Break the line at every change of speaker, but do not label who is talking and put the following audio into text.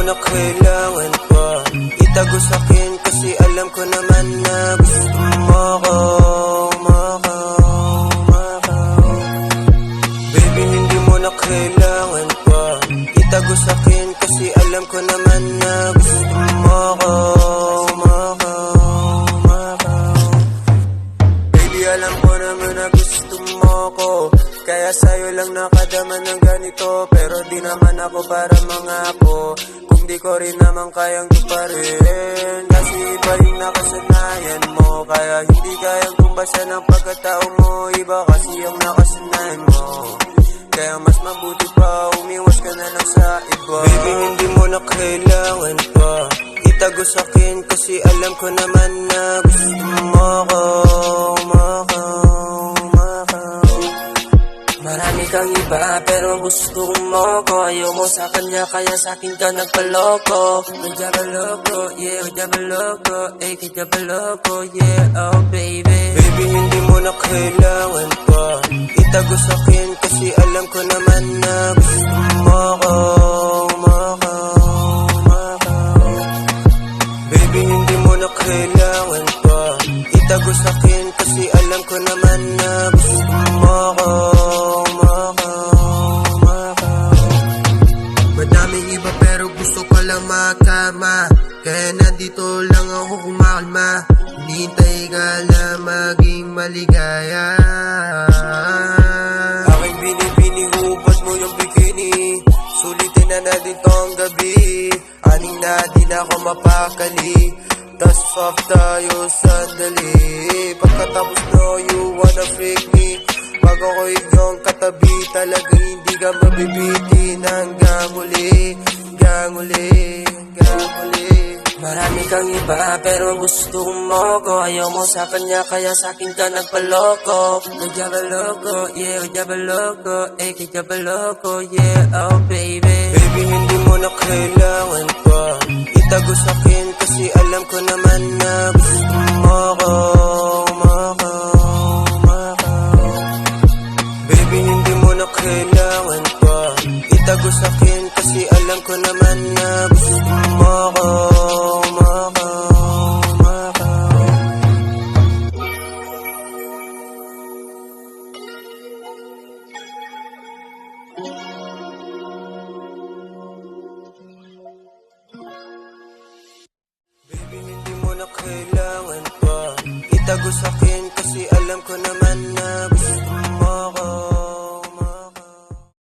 na kailangan pa itago sa'kin, kasi alam ko naman na gusto mo ako. Baby, hindi mo na kailangan pa itago sa'kin, kasi alam ko naman na gusto mo ako. Baby, alam ko naman na gusto mo ako, kaya sa'yo lang nakadama ng ganito. Pero di naman ako para mangako kung di ko rin naman kayang tuparin, kasi iba yung nakasanayan mo. Kaya hindi kayang tumbasan ng pagkatao mo, iba kasi yung nakasanayan mo. Kaya mas mabuti pa umiwas ka na lang sa iba. Baby, hindi mo na kailangan pa itago sa'kin, kasi alam ko naman na gusto mo ako.
Marami kang iba pero gusto mo ko. Ayaw mo sa kanya kaya sa'kin ka nagpaloko. Nagjabaloko, yeah, nagjabaloko. Eh, nagjabaloko, yeah, oh baby.
Baby, hindi mo na kailangan pa itago sa'kin, kasi alam ko naman na gusto mo ako. Baby, hindi mo na kailangan pa itago sa'kin, kasi alam ko naman na gusto mo ako. Madaming iba pero gusto ko lang makama, kaya nandito lang ako kumakalma. Hinihintay ka lang maging maligaya. Aking binibining hubad mo yung bikini, sulitin na natin tong gabi. Aning na di na ako mapakali, tas off tayo sandali. Pagkatapos no, you wanna freak me, bago ko iyong katabi, talagang hindi ka mabibitin. Hanggang huli, hanggang huli, hanggang huli.
Marami kang iba pero gusto mo ko. Ayaw mo sa kanya kaya sa'kin ka nagpaloko. Nagjabaloko, yeah, nagjabaloko. Eh, nagjabaloko, yeah, oh baby.
Baby, hindi mo na kailangan pa itago sa'kin, kasi alam ko naman na gusto mo ako. Baby, hindi mo na kailangan pa itago sa'kin, kasi alam ko naman na gusto mo ako. Baby, hindi mo na kailangan pa itago sa'kin,